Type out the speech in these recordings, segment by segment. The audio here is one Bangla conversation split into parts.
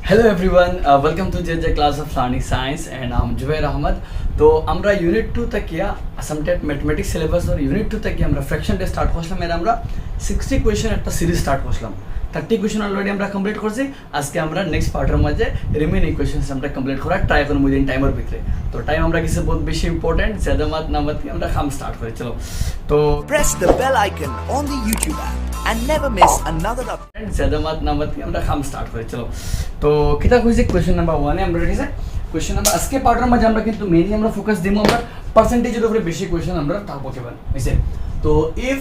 Hello everyone, welcome to JJ class of Sonic Science and I'm Jubair Ahmad. তো আমরা ইউনিট 2 থেকে আসামটেট ম্যাথমেটিক্স সিলেবাস আর ইউনিট 2 থেকে আমরা ফ্র্যাকশন ডে স্টার্ট করলাম এর আমরা 60 কোয়েশ্চেন একটা সিরিজ স্টার্ট করলাম 30 কোয়েশ্চেন অলরেডি আমরা কমপ্লিট করছি আজকে আমরা নেক্সট পার্টের মধ্যে রিমেইনিং কোয়েশ্চেনস আমরা কমপ্লিট করার ট্রাই করব উইদিন টাইমের ভিতরে তো টাইম আমরা কিছু বহুত বেশি ইম্পর্টেন্ট ज़्यादा मत ना मत আমরা কাম স্টার্ট করি চলো তো Press the bell icon on the YouTube app and never miss another update. ज़्यादा मत ना मत আমরা কাম স্টার্ট করি চলো তো কিতা কইছে কোয়েশ্চেন নাম্বার 1 এ আমরা রেডি আছে কোয়েশ্চেন নাম্বার আজকে পার্টের মধ্যে আমরা কিন্তু মেইনলি আমরা ফোকাস দিমু আমরা পার্সেন্টেজের উপরে বেশি কোয়েশ্চেন আমরা থাকবো কেবল হইছে তো ইফ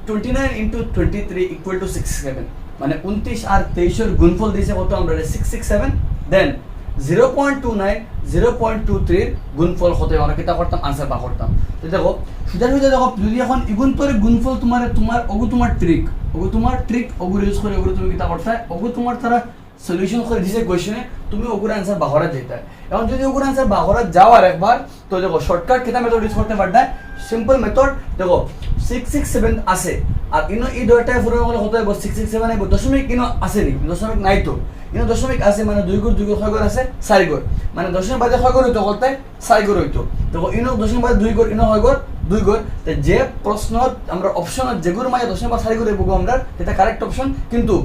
29 into 23 equal to 67 মানে 29 আর 23 এর গুণফল দিয়েছে কত আমরা 667 দেন 0.29 0.23 এর গুণফল হতে আমরা কিতা করতাম আনসার বা করতাম তো দেখো সুতরাং দেখো যদি এখন ইগুন তোর গুণফল তোমার ওগু তোমার ট্রিক ওগু ইউজ করে ওগু তুমি কিতা করতে ওগু তোমার তারা সলিউশন করে দিছে কোশ্চেনে তুমি ওগুর আনসার বাহরা দিতে এখন যদি ওগুর আনসার বাহরা যাওয়ার একবার তো দেখো শর্টকাট কিতা মেথড ইউজ করতে পারতা সিম্পল মেথড দেখো 667 আছে আর ইনো এই দুইটায় পুরো হলে হতে হবে 667 আইবো দশমিক ইনো আছে নি দশমিক নাই তো ইনো দশমিক আছে মানে 2 গুণ 2 গুণ 6 গুণ আছে 4 গুণ মানে দশমিক বাদে 6 গুণ হইতো বলতে 4 গুণ হইতো দেখো ইনো দশমিক বাদে 2 গুণ ইনো 6 গুণ 2 গুণ তো যে প্রশ্ন আমরা অপশন যেগুলোর মাঝে দশমিক বা 4 গুণ হইবো আমরা এটা কারেক্ট অপশন কিন্তু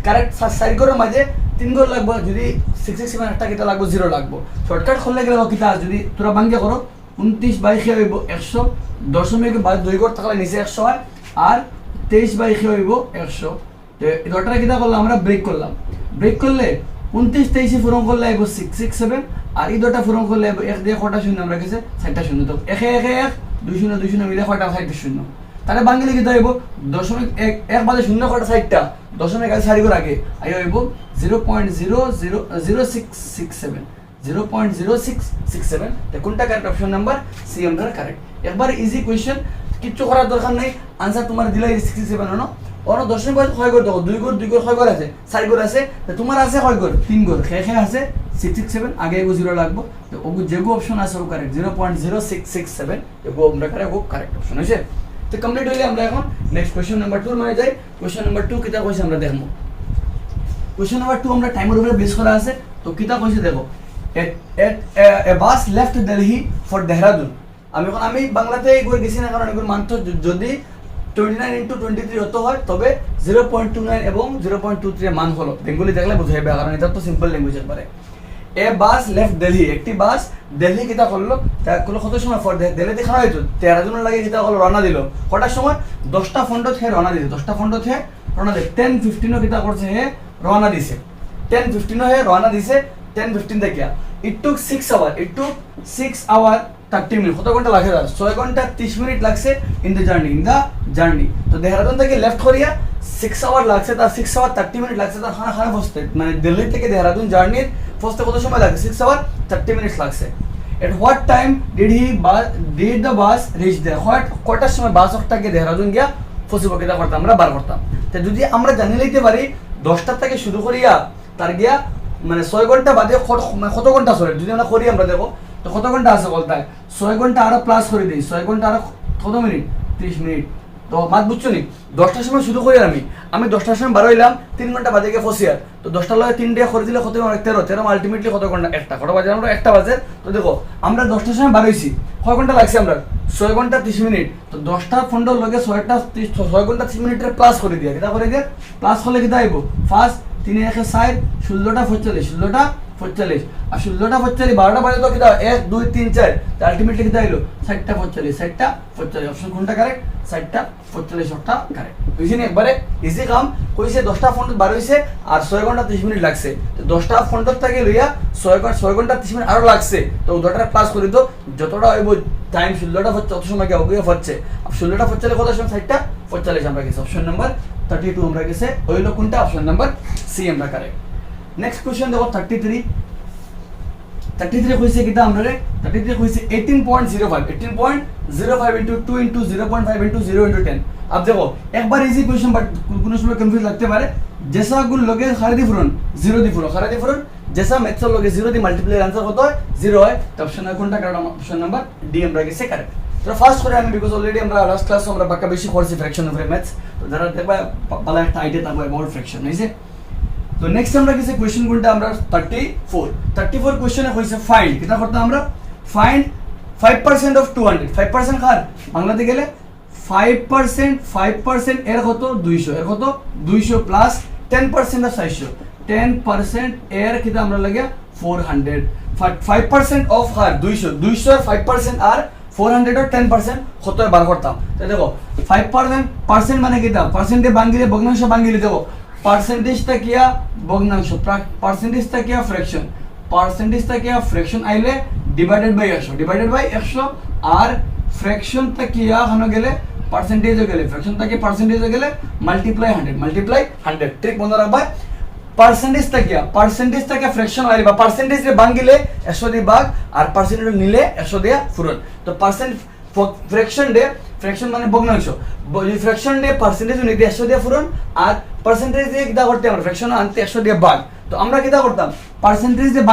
কারেক্ট 4 গুণের মাঝে 3 গুণ লাগবে যদি 667 একটা কিতা লাগবে 0 লাগবে শর্টকাট করলে গেলে কিতা যদি তোরা ভাঙ্গা করো 29 বাই কি হইব 100 দশমিক বাদ 2 গুণ থাকলে নিচে 100 হয় আর 23 বাই কি হইব 100 তো এই দুটোটা কিতা করলাম আমরা ব্রেক করলে 29 23 পূরণ করলে আইব 667 আর এই দুটো পূরণ করলে আইব 1 দিয়ে কয়টা শূন্য আমরা কাছে 60টা শূন্য তো 1 1 1 2 শূন্য 2 শূন্য মিলে কয়টা 60 শূন্য তাহলে বাঙালি কিতা হইব দশমিক 1 বাদে শূন্য কয়টা 60টা দশমিক আগে 4 গুণ আগে আই হইব 0.0667 0.0667 তো কোনটা কারেক্ট অপশন নাম্বার সি আমরা কারেক্ট একবার ইজি কোশ্চেন কিচ্ছু করার দরকার নাই আনসার তোমার দিলাই 67 হনো অন দশমিক বাদ 6 গুণ দেখো 2 গুণ 2 গুণ 6 গুণ আছে 4 গুণ আছে তো তোমার আছে 6 গুণ 3 গুণ খে আছে 667 আগে এগো 0 লাগবে তো ওগো যেগো অপশন আছে ও কারেক্ট 0.0667 এগো আমরা কারেক্ট অপশন আছে তো কমপ্লিট হইলে আমরা এখন নেক্সট কোশ্চেন নাম্বার 2 মানে যাই কোশ্চেন নাম্বার 2 কিতা কইছে আমরা দেখমু কোশ্চেন নাম্বার 2 আমরা টাইমের উপরে বেস করা আছে তো কিতা কইছে দেখো a bus left Delhi for Dehradun আমি বাংলাতে একবার গেছি না কারণ একবার মানতো যদি 29 into 23 হতো হয় তবে 0.29 এবং 0.23 এর মান হলো বেঙ্গলি দেখলে বুঝা যাবে কারণ এটা তো সিম্পল ল্যাঙ্গুয়েজ একবারে এ বাস লেফট দিল্লি একটি বাস দিল্লি কিতা করলো তা কত সময় ফর দিল্লি দেখা হইতো 13 জন লাগে কিতা করলো রওনা দিল কটার সময় 10টা ফন্ড থেকে রওনা দিল 10টা ফন্ড থেকে রওনা দিল 10:15 ও কিতা করছে হে রওনা দিছে 10:15 হে রওনা দিছে 10:15 থেকে it took 6 hour 30 মিনিট কত ঘন্টা লাগে 6 ঘন্টা 30 মিনিট লাগছে ইন দ্য জার্নি তো দেহরাদুন থেকে লেফট করিয়া 6 আওয়ার লাগছে তার 6 আওয়ার 30 মিনিট লাগছে তার খানা পৌঁছতে মানে দিল্লি থেকে দেহরাদুন জার্নির পৌঁছতে কত সময় লাগছে 6 আওয়ার 30 মিনিট লাগছে at what time did the bus reach there কয়টার সময় বাস ওটাকে দেহরাদুন গিয়া পৌঁছবো কিটা করতাম আমরা বার করতাম তো যদি আমরা জানি লইতে পারি 10টা থেকে শুরু করিয়া তার গিয়া মানে 6 ঘন্টা বাদে কত ঘন্টা চলে যদি আমরা করি আমরা দেখো তো কত ঘন্টা আছে বলতে 6 ঘন্টা আরো প্লাস করে দিই 6 ঘন্টা আরো কত মিনিট 30 মিনিট তো মাত বুঝছো নি 10টার সময় শুরু করি আমি 10টার সময় বার হইলাম 3 ঘন্টা বাদে গিয়ে ফসিয়ার তো 10টার লগে 3 ডে করে দিলে কত 13 আলটিমেটলি কত ঘন্টা একটা কত বাজে আমরা একটা বাজে তো দেখো আমরা 10টার সময় বার হইছি কয় ঘন্টা লাগছে আমরা 6 ঘন্টা 30 মিনিট তো 10টা ফন্ডর লগে 6 ঘন্টা 30 মিনিটের প্লাস করে দিয়া কিটা করে দিয়া প্লাস হলে কিটা আইবো ফার্স্ট 3 1 60 16টা 45 আর 16টা 45 12টা বাজে তো কিটা 1 2 3 4 তো আলটিমেটলি কিটা আইলো 60টা 45 অপশন কোনটা কারেক্ট 60টা 45 ওটা কারেক্ট বুঝিনি একবারে ইজি কাম কইছে 10টা ফন্ড বার হইছে আর 6 ঘন্টা 30 মিনিট লাগছে তো 10টা ফন্ডর থেকে লইয়া 6 ঘন্টা 30 মিনিট আরো লাগছে তো দুটোটা প্লাস করে দাও যতটা হইব টাইম 16টা হচ্ছে তত সময় গিয়ে হচ্ছে আর 16টা 45 কত সময় 60টা 45 আমরা গেছি অপশন নাম্বার 32 আমরা গেছে হইলো কোনটা অপশন নাম্বার সি আমরা কারেক্ট নেক্সট কোশ্চেন দেখো 33 কইছে কিটা আমরা 33 কইছে 18.05 into 2 into 0.5 into 0 into 10 अब देखो एक बार इजी क्वेश्चन बट कुछ उसमें कंफ्यूज लगते बारे जैसा गुण लगे खारिदी फुरन 0 दी फुरन जैसा मैथ्स लगे 0 दी मल्टीप्लाई आंसर कत है 0 है तो ऑप्शन कोनটা কারেক্ট অপশন নাম্বার ডি আমরা গেছে কারেক্ট তো ফার্স্ট করে আমি বিকজ অলরেডি আমরা লাস্ট ক্লাস আমরা বাকা বেশি করছি ফ্র্যাকশন অফ ম্যাথস তো যারা দেখবা ভালো একটা আইডিয়া থাকবে অ্যাবাউট ফ্র্যাকশন হইছে তো নেক্সট আমরা কিছু কোয়েশ্চেন কোনটা আমরা 34 কোয়েশ্চনে হইছে ফাইন্ড কিটা করতে আমরা ফাইন্ড 5% অফ 200 5% কার বাংলাতে গেলে 5% এর কত 200 এর কত 200 প্লাস 10% অফ 400 10% এর কিটা আমরা লাগে 400 5% অফ হার 200 আর 5% আর 400 আর 10% কত বার করতাম তো দেখো 5% মানে কিটা পার্সেন্টে ভাঙিলে ভগ্নাংশ ভাঙিলে দেখো পার্সেন্টেজটা কিয়া ভগ্নাংশ পার্সেন্টেজটা কিয়া ফ্র্যাকশন আইলে ডিভাইডেড বাই 100 আর ফ্র্যাকশনটা কিয়া হনো গেলে পার্সেন্টেজে গেলে ফ্র্যাকশনটা কি পার্সেন্টেজে গেলে মাল্টিপ্লাই 100 ঠিক মনে রাখবা পার্সেন্টেজটা কিয়া ফ্র্যাকশন আইলে বা পার্সেন্টেজ রে ভাঙিলে 100 দিয়ে ভাগ আর পার্সেন্টেজ নিলে 100 দিয়ে পূরণ তো ফ্র্যাকশন মানে ভগ্নাংশ ফ্র্যাকশন দিয়ে পার্সেন্টেজ নিতে 100 দিয়ে পূরণ আর পার্সেন্টেজ দিয়ে কিটা করতে আমরা ফ্র্যাকশন আনতে 100 দিয়ে ভাগ তো আমরা কিটা করতাম পার্সেন্টেজ দিয়ে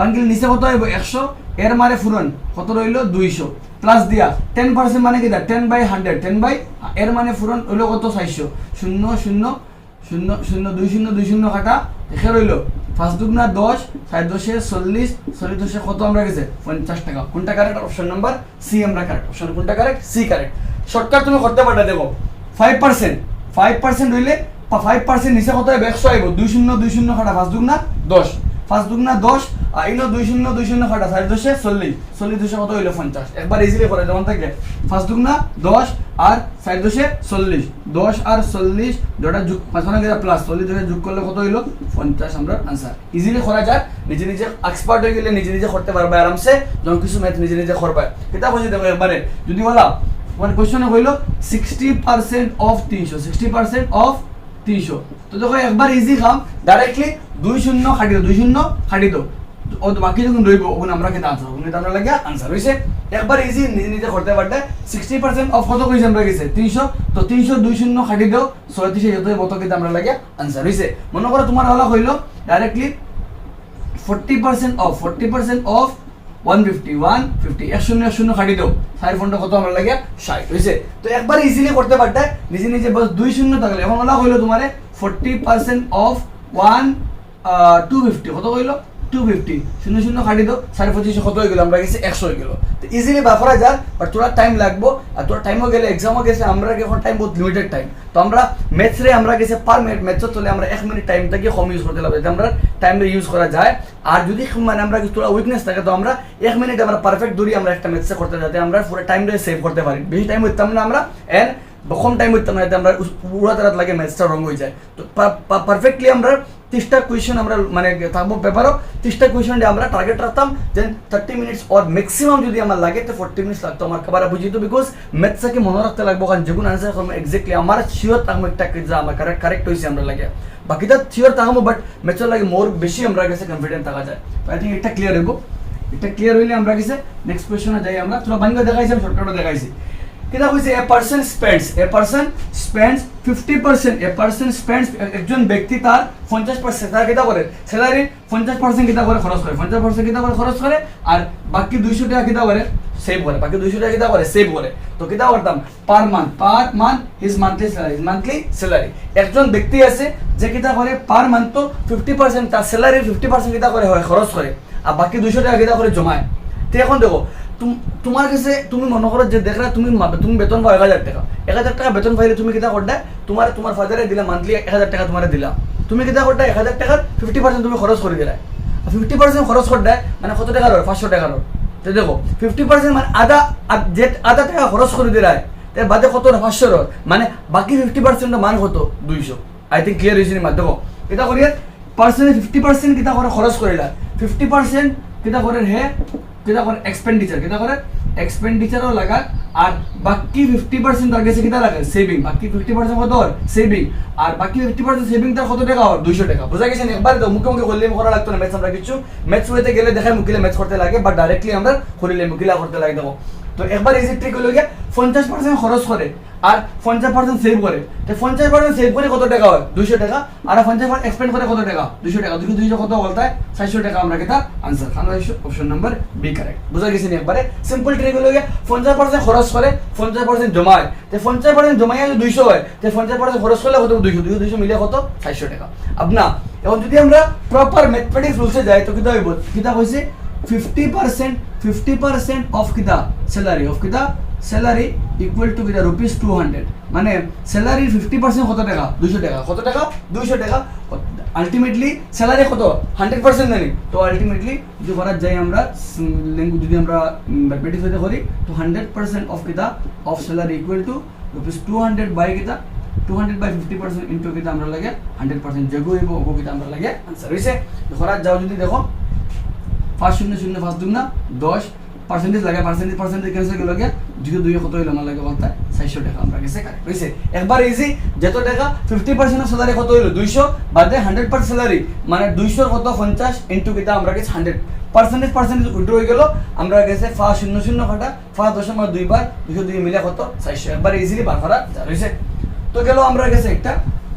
ভাঙিলে নিচে কত হইব 100 এর মানে পূরণ কত রইল 200 প্লাস দিয়া 10% মানে কিটা 10/100 এর মানে পূরণ হইল কত 400 0 200 কাটা এখানে রইল 5 দুগুণা 10 4 10 40 40 কত আমরা গেছে 50 টাকা কোনটা কারেক্ট অপশন নাম্বার সি আমরা কারেক্ট অপশন কোনটা কারেক্ট সি কারেক্ট শর্টকাট তুমি করতে পারবে দেখো 5% হইলে 5% নিচে কত হবে 100 আইব 200 কাটা 5 দুগুণা 10 আর ইনো 200 কাটা 4 10 40 কত হইলো 50 একবার ইজিলি করে যেমন থাকে 5 দুগুণা 10 আর 4 10 40 10 আর 40 দুটো যোগ পাঁচখানে গেলে প্লাস 40 ধরে যোগ করলে কত হইলো 50 আমরা आंसर ইজিলি করা যায় নিজে এক্সপার্ট হয়ে গেলে নিজে করতে পারবে আরামসে যখন কিছু ম্যাথ নিজে করবে এটা বুঝে দেখো একবারে যদি বলা মানে কোশ্চেনে হইলো 60% অফ 300 অফ 300 তো দেখো একবার ইজি কাম ডাইরেক্টলি 20 খাটি দাও ও তো বাকি যখন রইব ওখানে আমরা কেন আনসার ওখানে আমরা লাগিয়া আনসার হইছে একবার ইজি নিজে করতে পারতে 60% অফ কত কইছে আমরা গেছে 300 তো 300 20 খাটি দাও 36 যত মত কিন্তু আমরা লাগিয়া আনসার হইছে মনে করো তোমার হলো হইলো ডাইরেক্টলি 40% অফ 150 100 খাটি দাও সাইড ফোনটা কত আমরা লাগিয়া 60 হইছে তো একবার ইজিলি করতে পারতে নিজে বস 20 থাকলে এখন হলো হইলো তোমারে 40% অফ 250 কত হইলো 250 0 খাটি দাও 25 কত হয়ে গেল আমরা গেছে 100 হয়ে গেল তো ইজিলি বাফরা যায় বাট তোরা টাইম লাগবো আর তোরা টাইমও গেলে এক্সামও গেছে আমরা এখন টাইম বহুত লিমিটেড টাইম তো আমরা ম্যাথস রে আমরা গেছে পার মিনিট ম্যাথস চলে আমরা 1 মিনিট টাইমটাকে কম ইউজ করতে লাগবে আমরা টাইমে ইউজ করা যায় আর যদি মানে আমরা তোরা উইকনেস থাকে তো আমরা 1 মিনিট আমরা পারফেক্ট দূরি আমরা একটা ম্যাথস করতে যাতে আমরা পুরো টাইমটা সেভ করতে পারি বেশি টাইম হইতাম না আমরা এন্ড কম টাইম হইতাম না আমরা পুরো তারাত লাগে ম্যাথসটা রং হয়ে যায় তো পারফেক্টলি আমরা 30টা কোয়েশ্চেন আমরা মানে থাকবো পেপারও 30টা কোয়েশ্চেন আমরা টার্গেট রাখতাম দেন 30 মিনিটস অর ম্যাক্সিমাম যদি আমার লাগে তো 40 মিনিটস লাগতো আমার খাবার বুঝিতো বিকজ ম্যাথসকে মনে রাখতে লাগবো কারণ যেগুলো আনসার করবো এক্স্যাক্টলি আমার শিওর থাকবো একটা যা আমার কারেক্ট হয়েছে আমরা লাগে বাকিটা শিওর থাকবো বাট ম্যাথসের লাগে মোর বেশি আমরা কাছে কনফিডেন্ট থাকা যায় তো আই থিঙ্ক এটা ক্লিয়ার হইব এটা ক্লিয়ার হইলে আমরা কাছে নেক্সট কোয়েশ্চনে যাই আমরা তোরা বাংলা দেখাইছি আমি শর্টকাটও দেখাইছি কিনা কইছে a person spends 50% একজন ব্যক্তি তার 50% তার কিটা করে স্যালারি 50% কিটা করে খরচ করে 50% কিটা করে খরচ করে আর বাকি 200 টাকা কিটা করে সেভ করে বাকি 200 টাকা কিটা করে সেভ করে তো কিটা করতাম per month his monthly salary একজন ব্যক্তি আছে যে কিটা করে পার মান্থ তো 50% তার স্যালারি 50% কিটা করে হয় খরচ করে আর বাকি 200 টাকা কিটা করে জমায় তো এখন দেখো তোমার কাছে তুমি মনে করো যে দেখলা তুমি বেতন পাও 1000 টাকা বেতন পাইলে তুমি কিটা করতে তোমার ফাদারে দিলা মান্থলি 1000 টাকা তোমারে দিলা তুমি কিটা করতে 1000 টাকার 50% তুমি খরচ করে দিলা 50% খরচ করতে মানে কত টাকা হয় 500 টাকা হয় তো দেখো 50% মানে আধা টাকা খরচ করে দিলা তার বাদে কত 500 হয় মানে বাকি 50% মান কত 200 আই থিঙ্ক ক্লিয়ার হইছে না দেখো এটা করিয়া পার্সেন্ট 50% কিটা করে খরচ করিলা 50% কিটা করে হে কিটা করে এক্সপেন্ডিচারও লাগা আর বাকি 50% তার কাছে কিটা লাগে সেভিং বাকি 50% কত হয় সেভিং আর বাকি 50% সেভিং তার কত টাকা হয় 200 টাকা বুঝা গেছে না একবার তো মুখে করলে করা লাগতো না ম্যাথস আমরা কিছু ম্যাথস হইতে গেলে দেখাই মুখিলে ম্যাথস করতে লাগে বাট ডাইরেক্টলি আমরা করিলে মুখিলা করতে লাগে দেখো তো একবার ইজি ট্রিক হলো গিয়া 50% খরচ করে আর 50% সেভ করে। তো 50% সেভ করে কত টাকা হয় 200 টাকা, আর 50% এক্সপেন্ড করে কত টাকা 200 টাকা, 200 কত বলতে 400 টাকা আমরা কিতা आंसर খান অপশন নাম্বার বি কারেক্ট। বুঝা গেছে নি একবারে সিম্পল ট্রিক হলো গিয়া 50% খরচ করে 50% জমায়, তো 50% জমায় যদি 200 হয় তো 50% খরচ করলে কত 200 মিলে কত 400 টাকা। আপনা এখন যদি আমরা প্রপার ম্যাথমেটিক্স রুলসে যাই তো কিতা হইব, কিতা কইছে 50% অফ কিতা স্যালারি, অফ কিতা স্যালারি ইকুয়াল টু কিতা রুপিস 200, মানে স্যালারির 50% কত টাকা 200 টাকা, কত টাকা 200 টাকা। আলটিমেটলি স্যালারি কত 100% জানি, তো আলটিমেটলি যদি করা যায় আমরা যদি আমরা ম্যাথমেটিক্স হতে করি তো 100% অফ কিতা of salary equal to rupees 200 by কিতা 200 বাই 50% ইনটু কিতা আমরা লাগে 100% যেগো হইব ওগো কিতা আমরা লাগে आंसर হইছে। করা যাও যদি দেখো 5 0 0 5 2 না 10 পার্সেন্টেজ লাগে, পার্সেন্টেজ ক্যান্সেল করে লাগে 2 কত হইলো আমার লাগে বলতে 400 টাকা আমরা গেছে কারেক্ট হইছে। একবার ইজি যত টাকা 50% অফ স্যালারি কত হইলো 200 বাদে 100% স্যালারি মানে 200 কত 50 ইনটু কিতা আমরা গেছে 100 পার্সেন্টেজ উল্টো হয়ে গেল আমরা গেছে 5 0 0 কাটা 5 দশমিক 2 বার 202 মিলে কত 400, একবার ইজিলি বার করা যায় হইছে। তো গেল আমরা গেছে একটা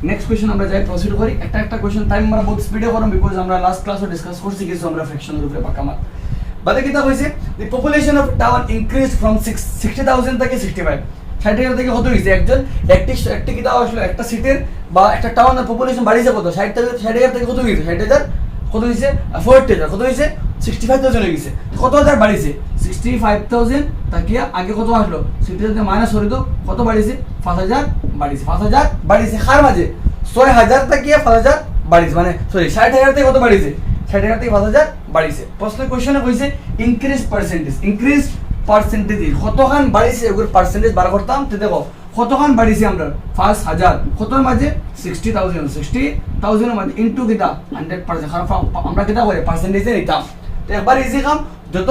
নেক্সট কোশ্চেন আমরা যাই প্রসিড করি। একটা কোশ্চেন টাইম আমরা বহুত স্পিডে করব বিকজ আমরা লাস্ট ক্লাসে ডিসকাস করছি কিছু আমরা ফ্র্যাকশনের উপরে বাকামাত বাদে কিতা হইছে the population of town increase from 60,000 থেকে 65, 60,000 থেকে কত হইছে একজন একটি কিতা আসলে একটা সিটির বা একটা টাউনের পপুলেশন বাড়িছে কত 60,000 থেকে কত হইছে 60,000 কত হইছে 40,000 কত হইছে 65,000 হয়ে গেছে, কত হাজার বাড়িছে 65,000 তাকিয়া আগে কত আসলো 60,000 মাইনাস করে দাও কত বাড়িছে 5,000 বাড়িছে, 5,000 বাড়িছে কার মাঝে 6,000 তাকিয়া 5,000 বাড়িছে মানে সরি 60,000 থেকে কত বাড়িছে 60,000 থেকে 5,000 বাড়িছে। প্রশ্ন কোশ্চেনে কইছে ইনক্রিজ পার্সেন্টেজ কতখান বাড়িছে ওগুলো পার্সেন্টেজ বার করতাম তো দেখো কতখান বাড়িছে আমরা 5,000 কতর মাঝে 60,000 এর মাঝে ইনটু কিটা 100% কারণ আমরা কিটা করে পার্সেন্টেজে নিতাম। তো একবার ইজি কাম যত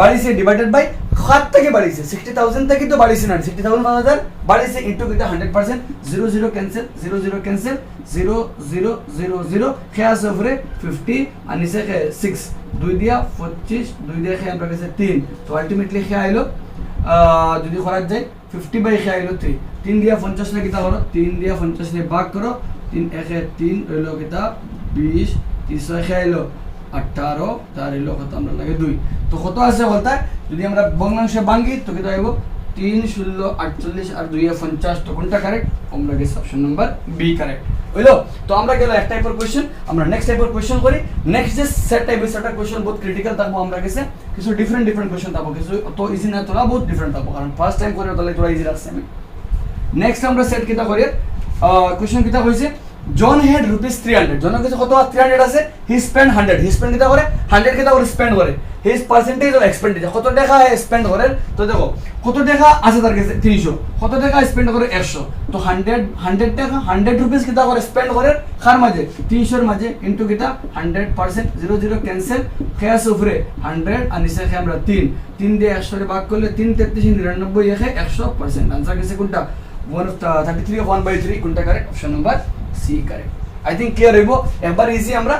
বাড়িছে ডিভাইডেড বাই 7 থেকে বাড়িছে 60,000 থেকে তো বাড়িছে না 60,000 5,000 বাড়িছে ইনটু কিটা 100% 0 ক্যান্সেল 0 ক্যান্সেল 0 খেয়াস উপরে 50 আর নিচে 6 2 দিয়া 25 2 দিয়া খেয়ে আমরা কাছে 3, তো আলটিমেটলি খেয়ে আইলো যদি করা যায় 50 বাই খেয়ে আইলো 3 দিয়া 50 লে কিটা করো 3 দিয়া 50 লে ভাগ করো 3 1 3 হইলো কিটা 20 3 খেয়ে আইলো 18 তার হইলো কত আমরা লাগে 2, তো কত আছে বলতে যদি আমরা ভগ্নাংশে ভাঙি তো কিটা আইবো 3 16 48 আর 2 50, তো কোনটা কারেক্ট আমরা গেছে অপশন নাম্বার বি কারেক্ট হইলো। তো আমরা গেল এক টাইপের কোশ্চেন, আমরা নেক্সট টাইপের কোশ্চেন করি। নেক্সট যে সেট টাইপের কোশ্চেন বহুত ক্রিটিক্যাল থাকবো আমরা গেছে কিছু ডিফারেন্ট কোশ্চেন থাকবো, কিছু তো ইজি না তোলা বহুত ডিফারেন্ট থাকবো কারণ ফার্স্ট টাইম করে তাহলে তোরা ইজি রাখছে। আমি নেক্সট আমরা সেট কিটা করি কোশ্চেন কিটা হইছে জন হ্যাড রুপিস 300, জনের কাছে কত 300 আছে হি স্পেন্ড 100, হি স্পেন্ড কিটা করে 100 কিটা করে স্পেন্ড করে হিজ পার্সেন্টেজ অফ এক্সপেন্ডিচার কত টাকা স্পেন্ড করে, তো দেখো কত টাকা আছে তার কাছে 300, কত টাকা স্পেন্ড করে 100, তো 100 টাকা 100 রুপিস কিটা করে স্পেন্ড করে কার মাঝে 300 এর মাঝে ইনটু কিটা 100% 0 ক্যান্সেল খেয়াস উপরে 100 আর নিচে খেয়ে আমরা 3 দিয়ে 100 এর ভাগ করলে 3 33 99 এখে 100%, आंसर গেছে কোনটা 33 of 1/3 কোনটা correct option number C correct. I think clear হইব একবার ইজি আমরা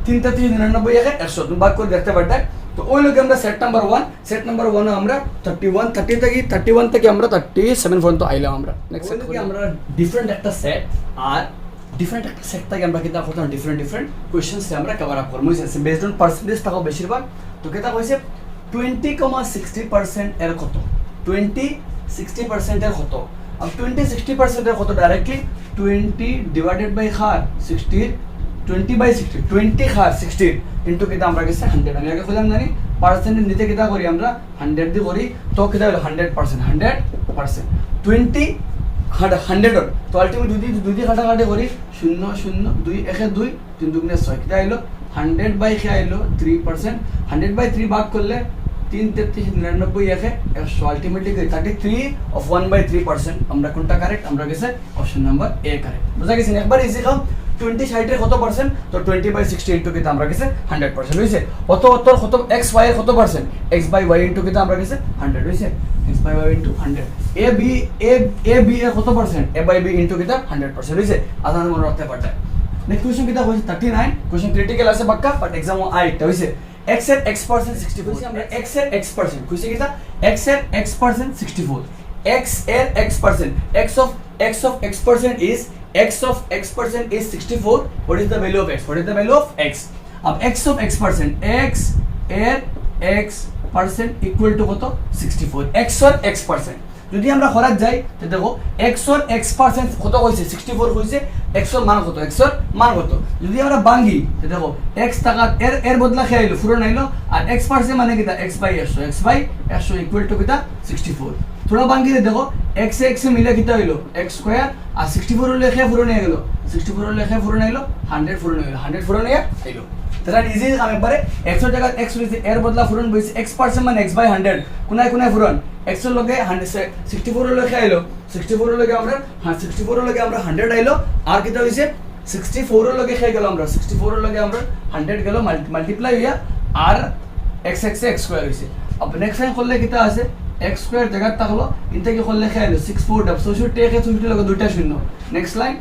3 33 99 এখে 100 তুমি ভাগ করে দেখতে পারতে। তো ওই লোকে আমরা সেট নাম্বার 1 আমরা 31 থেকে আমরা 37 পর্যন্ত আইলাম। আমরা নেক্সট সেট করি আমরা ডিফারেন্ট একটা সেট আর ডিফারেন্ট একটা সেট থেকে আমরা কিতা করতাম ডিফারেন্ট কোশ্চেনস আমরা কভার আপ করব বেসড অন পার্সেন্টেজ টাকা বেশিরভাগ। তো কিতা কইছে 20,60% এর কত 20-60% এর কত, अब 20-60% এর কত directly 20 divided by 60 20 by 60 20 60 into কিটা আমরা গেছে 100, আমি আগে কইলাম জানি পার্সেন্টেজ নিতে কিটা করি আমরা 100 দি করি, তো কিটা হলো 100% 20 100 তো আলটিমেট দুই দি কাটাকাটি করি 0 0 2 1 2 3 2 6 কিটা হলো 100 বাই কি হলো 3%, 100 বাই 3 ভাগ করলে 3 33 99 একে 100, আলটিমেটলি 33 of 1/3%। আমরা কোনটা কারেক্ট আমরা গেছে অপশন নাম্বার এ কারেক্ট। বুঝা গেছে একবার ইজি কাম 20 60 এর কত পার্সেন্ট, তো 20/60 ইনটু কিটা আমরা গেছে 100% হইছে। কত x y এর কত percent x by y into কিটা আমরা গেছে 100 হইছে, x by y into 100। a b এর কত percent a by b into কিটা 100% হইছে। আদান মনে রাখতে পারতে। নেক্সট কোশ্চেন কিটা হইছে 39, কোশ্চেন ক্রিটিক্যাল আছে বাক্কা বাট एग्जाम আইটা হইছে x এর x% 64 আমরা x এর x% কইছে কিটা x এর x% 64 x এর x% x of x% is x of x% is 64. What is the value of x? What is the value of x? अब x of x% x এর x% equal to কত 64 x or x% যদি আমরা খরাত যাই তো দেখো x or x% কত কইছে 64 কইছে x এর মান কত x এর মান কত যদি আমরা ভাঙি তো দেখো x টাকা এর বদলা খেয়াইলো ফুরন আইলো আর x% মানে কিটা x/100 equal to কিটা 64 थोड़ा भांगी दे देखो x से x से मिला कितना হইলো x স্কয়ার আর 64 হলে কে ফুরন হয়ে গেল 64 হলে কে ফুরন হইলো 100 ফুরন হইলো 100 ফুরন হয়ে গেল তাহলে ইজি কাম একবারে x এর জায়গা x হইছে এর বদলা ফুরন বইছে x% মানে x/100 কোনায় কোনায় ফুরন x এর লগে 100 64 হলে কে আইলো 64 হলে আমরা 64 হলে আমরা 100 আইলো আর কিটা হইছে 64 এর লগে কে গেল আমরা 64 এর লগে আমরা 100 গেল মাল্টিপ্লাই হইয়া আর x x স্কয়ার হইছে अब नेक्स्ट টাইম করলে কিটা আছে x স্কয়ার জায়গা থাকলো ইনতে কি করলে কে আইলো 64 64 টেকে 64 লগে দুইটা শূন্য next line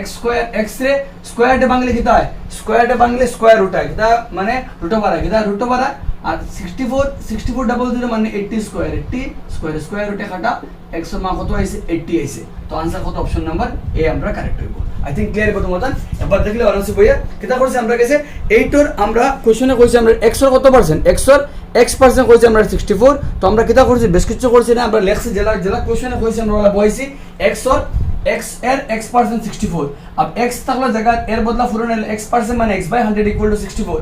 x square x রে স্কয়ার ডে বাংলা কিটা হয় স্কয়ার ডে বাংলা স্কয়ার রুট হয় কিটা মানে রুট ওভার হয় কিটা রুট ওভার আর 64 ডাবল 0 মানে 80 স্কয়ার স্কয়ার রুটে কাটা x এর মান কত আইছে 80 আইছে তো आंसर কত অপশন নাম্বার এ আমরা কারেক্ট হইব আই থিংক ক্লিয়ার কত মতন এবার দেখলে আরামসে বইয়া কিটা করছে আমরা কাছে 8 এর আমরা কোশ্চেনে কইছি আমরা x এর কত পার্সেন্ট x এর x% কইছি আমরা 64 তো আমরা কিটা করছি বেশ কিছু করছি না আমরা লেখছি জেলা কোশ্চেনে কইছি আমরা বইছি x এর x% 64 अब x থাকলো জায়গা এর বদলা ফুরন হলো x% মানে x/100 = 64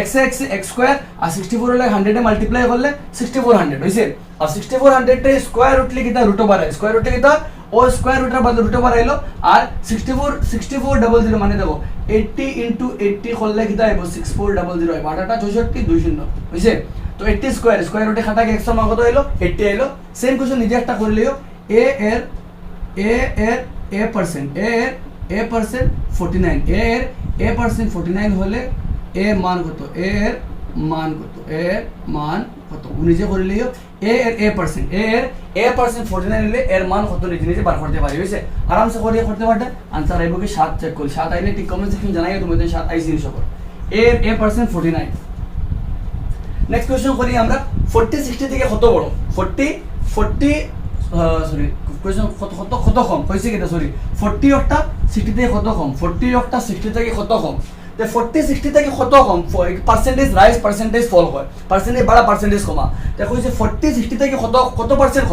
x x স্কয়ার আর 64 হলে 100 এ মাল্টিপ্লাই করলে 6400 হইছে আর 6400 তে স্কয়ার রুট লিখে কিটা রুট ওভার হয় স্কয়ার রুটে কিটা ও স্কয়ার রুটের বদলে রুট ওভার আইলো আর 6400 মানে দেখো 80 * 80 করলে কিটা আইবো 6400 হয় 8টা 64 20 হইছে তো 80 স্কয়ার রুটে খাটাকে x এর মান কত হইলো 80 আইলো সেম কোশ্চেন নিজে একটা করে লিও a এর a% 49 a% 49 হলে a মান কত a এর মান কত নিজে করে লিও a এর a% 49 হলে এর মান কত নিজে বার করতে পারি হইছে আরামসে করতে পারতে आंसर আইবো কি 7 চেক করি 7 আইলে ঠিক কমেন্ট সেকশন জানাইও তোমাদের 7 আইসি সবার a এর a% 49 নেক্সট কোশ্চেন করি আমরা 40 60 থেকে কত বড় 40 সরি কোশ্চেন কত কম কইছে কিটা সরি 40 একটা 60 থেকে কত কম 40 একটা 60 থেকে কত কম তে 40 60 থেকে কত কম পার্সেন্টেজ রাইজ পার্সেন্টেজ ফল হয় পার্সেন্টেজ বড় পার্সেন্টেজ কমা তে কইছে 40 60 থেকে কত পার্সেন্ট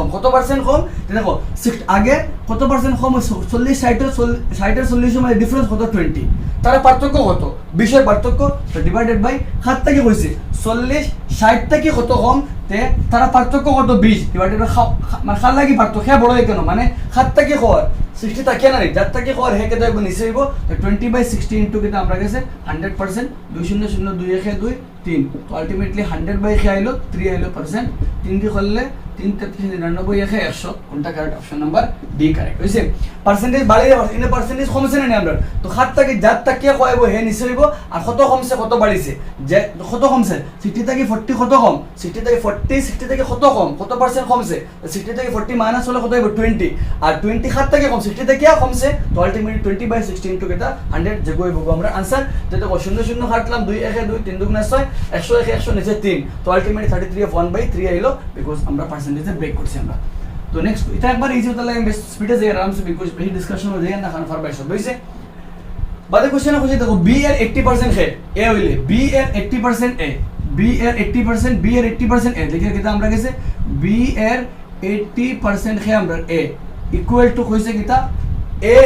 কম দেখো আগে কত পার্সেন্ট কম 40 60 এর 40 মানে ডিফারেন্স কত 20 তার পার্থক্য কত 20 এর পার্থক্য তো ডিভাইডেড বাই 7 থেকে কইছে 40 60 থেকে কত কম তে তার পার্থক্য কত 20 ডিভাইডেড বাই মানে খাল লাগি পার্থক্য বড় হয় কেন মানে 7 থেকে কর 60 টা কেন নাই যার থেকে কর হেকে দেখব নিচে হইব 20/60 ইনটু কিটা আমরা কাছে 100% 200 2 1 2 3 তো আলটিমেটলি 100 কে আইলো 3 আইলো পার্সেন্ট 3 দিয়ে করলে 3 33 99 1 100 কোনটা correct option number D correct হইছে পার্সেন্টেজ বাড়িয়ে ইনে পার্সেন্টেজ কমছে না আমরা তো 7 থেকে যার থেকে কইব হে নিচে হইব আর কত কমছে কত বাড়িছে যে কত কমছে 60 থেকে 40 কত কম 60 থেকে 40 60 থেকে কত কম কত পার্সেন্ট কমছে 60 থেকে 40 মাইনাস হলে কত হইব 20 আর 20 7 থেকে কম 60 থেকে কমছে তো আলটিমেটলি 20/60 ইনটু কিটা 100 যে কইব আমরা आंसर যেটা 0 কাটলাম 2 1 2 3 2 6 100 1 নিচে 3 তো আলটিমেটলি 33 অফ 1/3 আইলো বিকজ আমরা পার্সেন্টেজে ব্রেক করছি আমরা তো নেক্সট এটা একবার ইজি হতে লাগে বেশ স্পিডে যাই আরামসে বিকজ এই ডিসকাশন হয়ে যায় না খান ফার বাইশ হইছে বাদে কোশ্চেনে খুঁজে দেখো b এর 80% হে a হইলে b এর 80% a b এর 80% a দেখে কিটা আমরা গেছে b এর 80% হে আমরা a ইকুয়াল টু কইছে কিটা a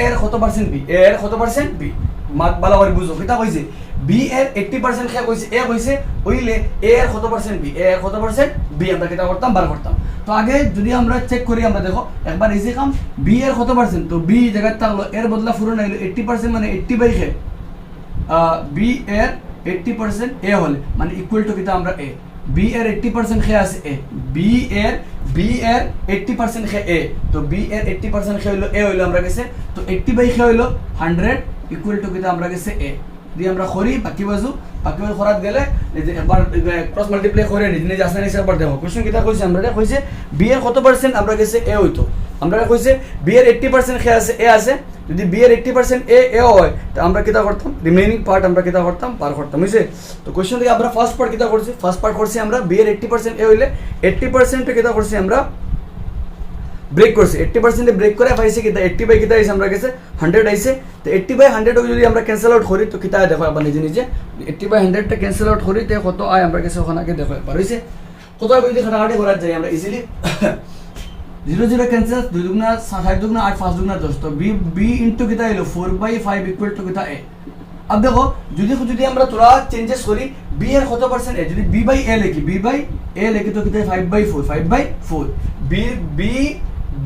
এর কত পার্সেন্ট b a এর কত পার্সেন্ট b মাত বালা করে বুঝো কিটা কইছে b এর 80% কে কইছে a কইছে হইলে a এর কত পার্সেন্ট b a এর কত পার্সেন্ট b আমরা কিটা করতাম বার করতাম তো আগে যদি আমরা চেক করি আমরা দেখো একবার ইজি কাম b এর কত পার্সেন্ট তো b জায়গা থাকলো এর বদলা ফুরন আইলো 80% মানে 80/k b এর 80% a হলে মানে ইকুয়াল টু কিটা আমরা a b এর 80% কে আছে a b এর 80% কে a তো b এর 80% কে হইলো a হইলো আমরা কাছে তো 80/k হইলো 100 ইকুয়াল টু কিটা আমরা কাছে a দিয়ে আমরা করি বাকি বাজু খরাত গেলে একবার ক্রস মাল্টিপ্লাই করে নিজে নিজে আসলে একবার দেখো কোশ্চেন কিটা কইছে আমরা কইছে b এর কত পার্সেন্ট আমরা কাছে a হইতো আমরা কইছে বি এর 80% খে আছে এ আছে যদি বি এর 80% এ হয় তো আমরা কিতা করতাম রিমেইনিং পার্ট আমরা কিতা করতাম পার করতাম বুঝছে তো কোশ্চেন থেকে আমরা ফার্স্ট পার্ট কিতা করছি ফার্স্ট পার্ট করছি আমরা বি এর 80% এ হইলে 80% এ কিতা করছি আমরা ব্রেক করছি 80% এ ব্রেক করে পাইছি কিতা 80 বাই কিতা আইছে আমরা কাছে 100 আইছে তো 80 বাই 100 কে যদি আমরা ক্যান্সেল আউট করি তো কিতা দেখো আবার নিজে নিজে 80 বাই 100 টা ক্যান্সেল আউট করি তো কত আয় আমরা কাছে ওখানে আগে দেখো পার হইছে কত আগে যদি খাটাখাটি করা যায় আমরা ইজিলি 0 0 ক্যান্সেল 2 দুগুনা 7 দুগুনা 8 5 দুগুনা 10 তো b ইনটু কিতা হলো 4/5 ইকুয়াল টু কিতা a अब देखो যদি আমরা তোরা চেঞ্জেস করি b এর কত পার্সেন্ট a যদি b বাই a লিখি b বাই a লিখি তো কিতা 5/4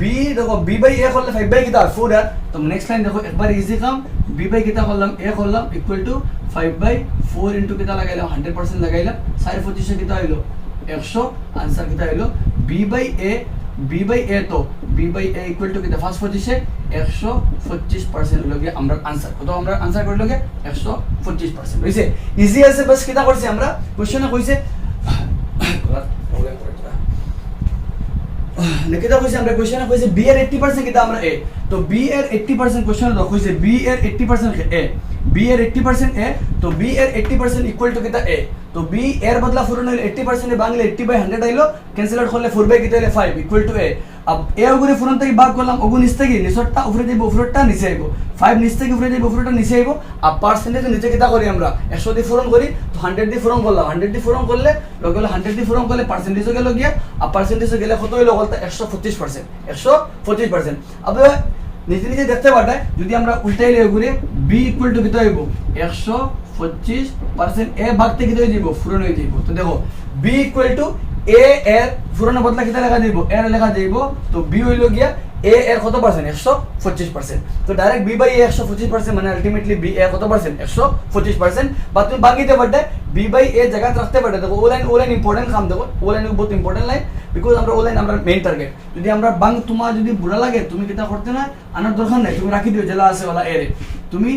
b দেখো b বাই a করলে 5 বাই কিতা 4 আর তো নেক্সট লাইন দেখো একবার ইজি কাম b বাই কিতা করলাম a করলাম ইকুয়াল টু 5/4 ইনটু কিতা লাগাইলাম 100% লাগাইলাম 4/25 কিতা হইলো 100 आंसर कितना है लो b by a तो b by a equal to कितना फास्ट 125% लोगे আমরা आंसर কত আমরা आंसर করে লোগে 125% হইছে ইজি আছে বাস কিটা করছি আমরা কোশ্চেনে কইছে নেকিটা কইছে আমরা কোশ্চেনে কইছে b এর 80% কিটা আমরা a তো b এর 80% কোশ্চেনে দেখো কইছে b এর 80% a b এর 80% a তো b এর 80% ইকুয়াল টু কিটা a तो b এর বদলা ফুরন হইলো 80% এ বাংলা 80/100 আইলো ক্যান্সেল আউট করলে 4 বাই কিটা হইলো 5 ইকুয়াল টু a अब a উপরে ফুরন থেকে ভাগ করলাম ওগুন নিচ থেকে নিচটা উপরে দিব উপরেটা নিচে আইবো 5 নিচ থেকে উপরে দিব উপরেটা নিচে আইবো আর পার্সেন্টেজ নিচে কিটা করি আমরা 100 দিয়ে ফুরন করি তো 100 দিয়ে ফুরন করলাম 100 দিয়ে ফুরন করলে লগে 100 দিয়ে ফুরন করলে পার্সেন্টেজ গেল গিয়া আর পার্সেন্টেজ গেলে কত হইলো বলতে 125% 125% अब নিচে নিচে দেখতে পাঠায় যদি আমরা উল্টাইলে ঘুরে b ইকুয়াল টু কিটা হইবো 125% a ভাগ থেকে কিটা হয়ে যাইবো ফুরন হয়ে যাইবো তো দেখো b ইকুয়াল টু a এর ফুরনের বদলা কিটা লেখা যাইবো a এর লেখা যাইবো তো b হইলো গিয়া a এর কত পার্সেন্ট 125% তো ডাইরেক্ট b বাই a 125% মানে আলটিমেটলি b এর কত পার্সেন্ট 125% বা তুমি বাকিতে পারতে b বাই a জায়গা রাখতে পারতে দেখো ওলাইন ইম্পর্টেন্ট কাম দেখো ওলাইন বহুত ইম্পর্টেন্ট লাইন বিকজ আমরা ওলাইন আমরা মেইন টার্গেট যদি আমরা বাং তোমার যদি বুড়া লাগে তুমি কিটা করতে না আনার দরকার নাই তুমি রাখি দিও জেলা আছে ওলা এ রে তুমি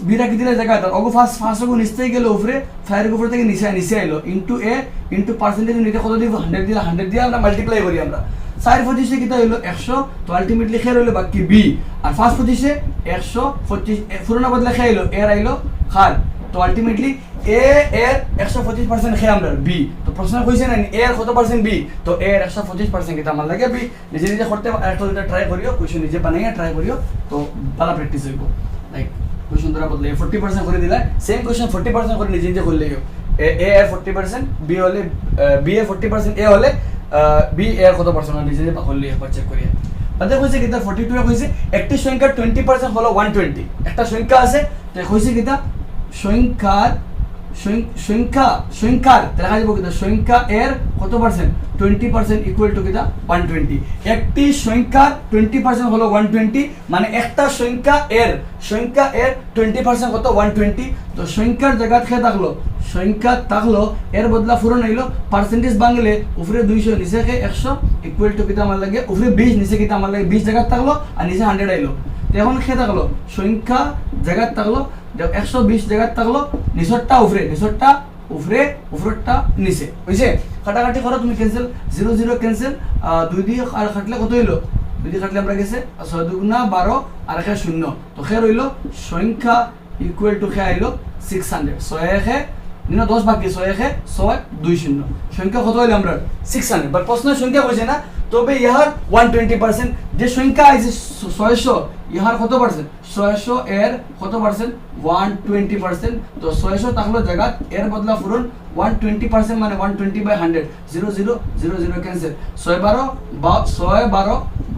বি রাখি দিলে জায়গা দাও ওগো ফার্স্ট ওগো নিচে গেল উপরে ফায়ার উপর থেকে নিচে আইলো ইনটু a ইনটু পার্সেন্টেজ নিতে কত দিব 100 দিলে 100 দিয়ে আমরা মাল্টিপ্লাই করি আমরা 4/25 কিটা হইলো 100 তো আলটিমেটলি খের হইলো বাকি b আর ফার্স্ট 25 125 ফুরনা বদলা খাইলো এর আইলো খাল তো আলটিমেটলি a এর 125% খেয়ে আমরা b তো প্রশ্ন কইছে না a এর কত পার্সেন্ট b তো a এর 125% কিটা আমার লাগে b নিজে নিজে করতে একটা ট্রাই করিও কোশ্চেন নিজে বানাইয়া ট্রাই করিও তো ভালো প্র্যাকটিস হইবো লাইক কোশ্চেন ধরা বদলে 40% করে দিলা সেম কোশ্চেন 40% করে নিজে নিজে করলেই a এর 40% b হলে b এর 40% a হলে b এর কত পার্সেন্ট নিজে নিজে করলে একবার চেক করিয়া বাদে কইছে কিটা 42 এ কইছে একটি সংখ্যার 20% হলো 120 একটা সংখ্যা আছে তো কইছে কিটা সংখ্যার দেখা যাবে কিটা সংখ্যা এর কত পার্সেন্ট 20% ইকুয়াল টু কিটা 120 একটি সংখ্যার 20% হলো 120 মানে একটা সংখ্যা এর 20% কত 120 তো সংখ্যার জায়গা খেয়ে থাকলো এর বদলা ফুরন হইলো পার্সেন্টেজ বাংলে উপরে 200 নিচে কে 100 ইকুয়াল টু কিটা আমার লাগে উপরে 20 নিচে কিটা আমার লাগে 20 জায়গা থাকলো আর নিচে 100 আইলো তো এখন খেয়ে থাকলো সংখ্যা জায়গা থাকলো 120 জায়গা থাকলো নিচটা উপরেটা নিচে বুঝছে কাটাকাটি করো তুমি ক্যান্সেল 0 0 ক্যান্সেল 2 দিয়ে আর কাটলে কত হইলো 2 দিয়ে কাটলে আমরা গেছে 6 দুগুণা 12 আর একটা 0 তো খেয়ে রইলো সংখ্যা ইকুয়াল টু খেয়ে আইলো 600 6 এ 10 বাকি 6 এ 6 20 সংখ্যা কত হইলো আমরা 600 বাট প্রশ্ন সংখ্যা কইছে না তবে ইহার 120% যে সংখ্যা আছে 600 ইহার কত পার্সেন্ট 600 এর কত পার্সেন্ট 120% তো 600 থাকলো জায়গা এর বদলা ফুরন 120% মানে 120/100 0 0 0 0 ক্যান্সেল 6 12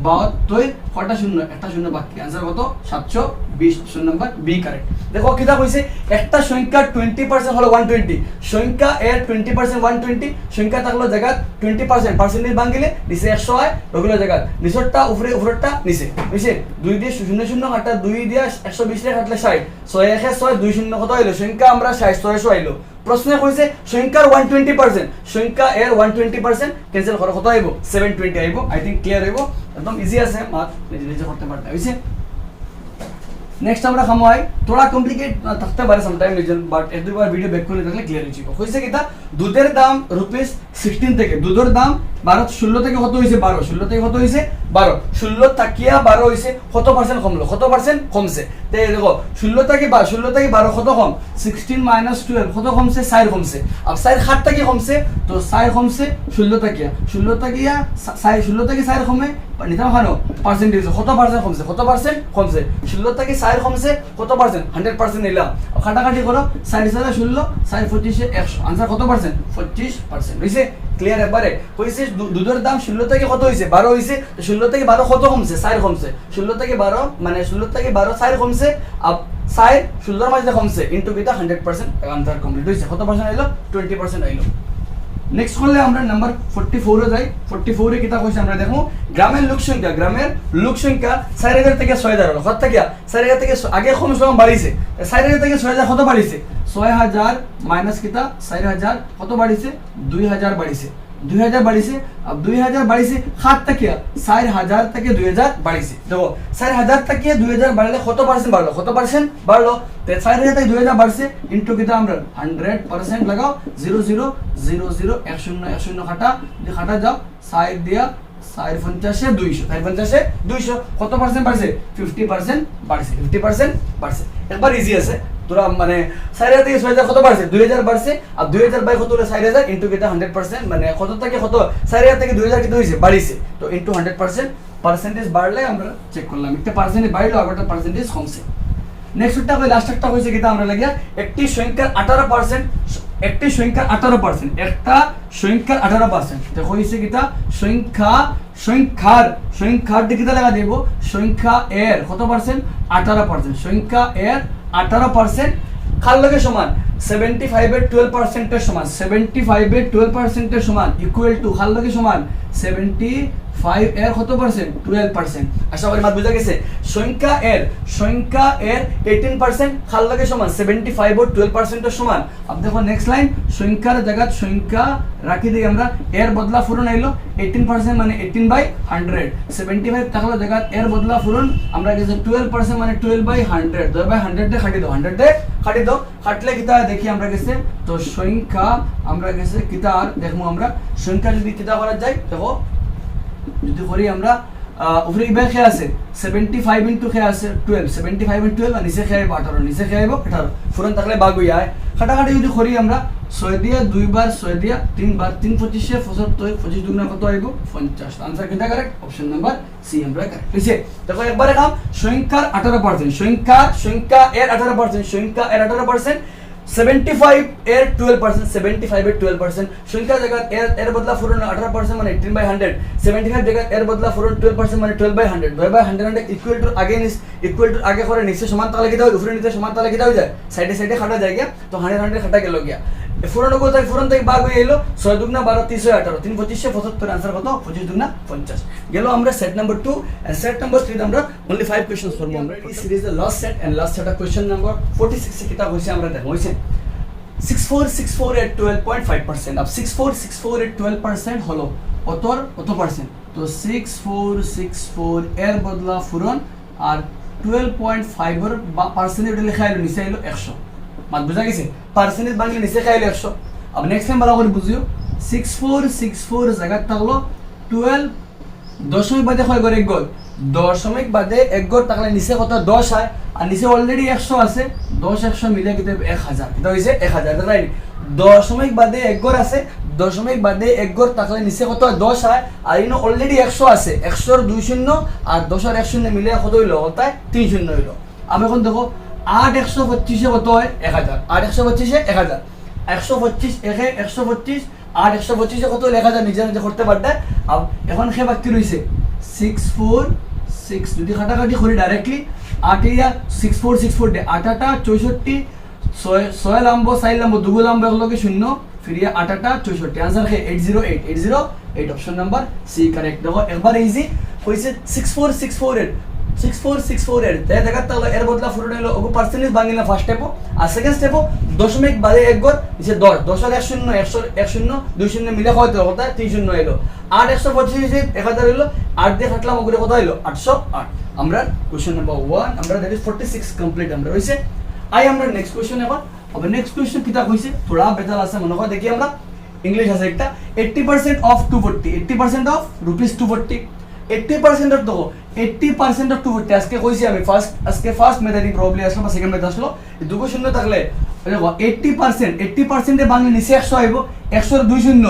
72 কটা শূন্য একটা শূন্য বাকি आंसर কত 720 নাম্বার বি কারেক্ট দেখো কিটা কইছে একটা সংখ্যার 20% হলো 120 সংখ্যা এর 20% 120 সংখ্যা থাকলো জায়গা 20% পার্সেন্টেজ ভাঙিলে নিচে 100 হয় ওগুলো জায়গা নিচটা উপরেটা নিচে বুঝছে 2 দিয়ে 00 কাটা 2 দিয়ে 120 রে কাটলে 60 6 এ 6 20 কত হইলো সংখ্যা আমরা 600 আইলো প্রশ্নে কইছে সংখ্যার 120% সংখ্যা এর 120% ক্যান্সেল করো কত আইবো 720 আইবো আই থিং ক্লিয়ার হইবো একদম ইজি আছে মাত নিজে করতে পারতে হইছে নেক্সট আমরা খামোই थोड़ा কমপ্লিকেট থাকতে পারে সামটাইম রিজন বাট এক দুইবার ভিডিও ব্যাক করে দেখলে ক্লিয়ার হয়ে যাবে কইছে কিটা দুধের দাম রুপিস 16 থেকে দুধের দাম 12 16 থেকে কত হইছে 12 16 থেকে কত হইছে 12 16 তাকিয়া 12 হইছে কত পার্সেন্ট কমলো কত পার্সেন্ট কমছে তে দেখো 16 থেকে 12 কত কম 16 মাইনাস 12 কত কমছে 4 কমছে আর 4 7 থেকে কমছে তো 4 কমছে 16 তাকিয়া 16 তাকিয়া 16 থেকে 4 কমে নিতাম খানো পার্সেন্টেজ কত পার্সেন্ট কমছে 16 থেকে 4 কমছে কত পার্সেন্ট 100% নিলাম কাটাকাটি করো 4 সাথে 16 4 25 100 আনসার কত পার্সেন্ট 25% হইছে ক্লিয়ার একবারে কইছে দুধের দাম 16 থেকে কত হইছে 12 হইছে তো 16 থেকে 12 কত কমছে 4 কমছে 16 থেকে 12 মানে 16 থেকে 12 4 কমছে আপ 4 16 এর মাঝে কমছে ইনটু কিটা 100% আনসার কমপ্লিট হইছে কত পার্সেন্ট আইলো 20% আইলো নেক্সট করলে আমরা নাম্বার 44 এ যাই 44 এ কিটা কইছে আমরা দেখো গ্রামের লোক সংখ্যা 4000 থেকে 6000 হলো কত থেকে 4000 থেকে আগে কম সম বাড়িছে 4000 থেকে 6000 কত বাড়িছে 6000 মাইনাস কিটা 4000 কত বাড়িছে 2000 বাড়িছে 2000 বাড়িছে আর 2000 বাড়িছে 7 থেকে 4000 থেকে 2000 বাড়িছে দেখো 4000 থেকে 2000 বাড়লে কত পার্সেন্ট বাড়লো তে 4000 থেকে 2000 বাড়ছে ইনটু কিটা আমরা 100% লাগাও 0 0 0 0 10 10 কাটা যদি কাটা যাও 4 দিয়া 450 200 200 কত পার্সেন্ট বাড়ছে 50% বাড়ছে 50% বাড়ছে একবার ইজি আছে তোরা মানে 4000 থেকে 6000 কত বাড়ছে 2000 বাড়ছে আর 2000 বাই কত হলো 4000 ইনটু কিটা 100% মানে কত থেকে কত 4000 থেকে 2000 কত হইছে বাড়িছে তো ইনটু 100% পার্সেন্টেজ বাড়লে আমরা চেক করলাম একটা পার্সেন্টেজ বাড়লো আর একটা পার্সেন্টেজ কমছে নেক্সটটা কই লাস্টটা কইছে কিটা আমরা লাগিয়া একটি সংখ্যার 18% একটা সংখ্যার 18% দেখো হইছে কিটা সংখ্যার দিকে কিটা লাগা দেব সংখ্যা এর কত পার্সেন্ট 18% সংখ্যা এর 18% কার লগে সমান 75 এর 12% এর সমান 75 এর 12% এর সমান ইকুয়াল টু কার লগে সমান 75 এর কত পার্সেন্ট 12% আশা করি মাত বুঝা গেছে সংখ্যা এর 18% কার লগে সমান 75 এর 12% এর সমান আপ দেখো নেক্সট লাইন সংখ্যার জায়গা সংখ্যা রাখি দিই আমরা এর বদলা ফুরন আইলো 18% মানে 18/100 75 টাকা জায়গা এর বদলা ফুরন আমরা গেছে 12% মানে 12/100 2/100 দে কাটি দাও কাটলে কিটা দেখি আমরা গেছে তো সংখ্যা আমরা গেছে কিটা আর দেখমু আমরা সংখ্যা যদি কিটা করা যায় দেখো যদি করি আমরা উপরে ইবে খেয়ে আছে 75 ইনটু খেয়ে আছে 12 75 ইনটু 12 আর নিচে খেয়ে 18 নিচে খেয়ে 18 ফুরন থাকলে বাগ হই যায় কাটাকাটি যদি করি আমরা 6 দিয়া 2 বার 6 দিয়া 3 বার 3 25 75 25 দুগুণা কত আইবো 50 আনসার কিটা কারেক্ট অপশন নাম্বার সি আমরা কারেক্ট হইছে দেখো একবারে কাম সংখ্যার 18% সংখ্যা এর 18% সংখ্যা এর 18% 75 এর 12% 75 এর 12% সংখ্যা জায়গা এর বদলা ফুরন 18% মানে 18/100 75 জায়গা এর বদলা ফুরন 12% মানে 12/100 2/100 ইকুয়াল টু আগে করে নিচে সমান তাহলে কি হয় উপরে নিচে সমান তাহলে কি হয়ে যায় সাইডে কাটা যায় গিয়া তো 100 কাটা গেল গিয়া ফুরন কোথায় ফুরন থেকে ভাগ হয়ে এলো 6 দুগুণা 12 318 3 25 75 আনসার কত 25 দুগুণা 50 গেল আমরা set number 2 and set number 3 আমরা only 5 questions করব আমরা এই সিরিজ এর last set and last set of question number 46 এ কিটা হইছে আমরা দেখো হইছে 6464 at 12.5% अब 6464 at 12% হলো কত পার্সেন্ট তো 6464 এর বদলা ফুরন আর 12.5 এর পার্সেন্টেজ লেখা হলো নিচে হলো 100 মাত বুঝা গেছে পার্সেন্টেজ বাংলা নিচে খাইলো 100 अब नेक्स्ट टाइम ভালো করে বুঝিও 6464 জায়গা থাকলো 12 দশমিক বাদে হয় করে এক গল দশমিক বাদে এক গল থাকলে নিচে কত 10 হয় আর নিচে অলরেডি 100 আছে 10 100 মিলে কিতে 1000 এটা হইছে 1000 রাইট দশমিক বাদে এক গল আছে দশমিক বাদে এক গল থাকলে নিচে কত 10 হয় আর ইনো অলরেডি 100 আছে 100 এর 2 শূন্য আর 10 এর 1 শূন্য মিলে কত হইলো ওটা 3 শূন্য হইলো আমি এখন দেখো 8 125 কত হয় 1000 8 125 1000 125 125 8 125 কত 1000 নিজে করতে পারতে এখন সে বাকি রইছে 646 যদি কাটাকাটি করি ডাইরেক্টলি 8 ইয়া 6464 দে 8 8 64 6 লম্ব 4 লম্ব 2 লম্ব এগুলোকে শূন্য ফিরিয়ে 8 8 64 आंसर है 808 ऑप्शन नंबर सी करेक्ट देखो एक बार इजी কইছে 6464 এর তাই দেখা তাহলে এর বদলা ফুরন হলো ওগো পার্সেন্টেজ বাংলা ফার্স্ট স্টেপ আর সেকেন্ড স্টেপ দশমিক বাদে এক গড় নিচে 10 10 এর 1 2 শূন্য মিলে কত হতো 3 শূন্য এলো 8 125 1000 হলো 8 দিয়ে কাটলাম ওগুলো কত হলো 808 আমরা কোশ্চেন নাম্বার 1 আমরা দ্যাট ইজ 46 কমপ্লিট আমরা হইছে আই আমরা নেক্সট কোশ্চেন এখন अब नेक्स्ट क्वेश्चन কিটা কইছে थोड़ा বেতাল আছে মনে হয় দেখি আমরা ইংলিশ আছে একটা 80% অফ 240, 80% অফ রুপিস 240, 80% অফ দেখো 80% অফ 240 আজকে কইছি আমি আজকে ফার্স্ট মেথড প্রবলি আসলো বা সেকেন্ড মেথড আসলো দুটো শূন্য থাকলে দেখো 80% এ বাংলা নিচে 100 আইব 100 এর দুই শূন্য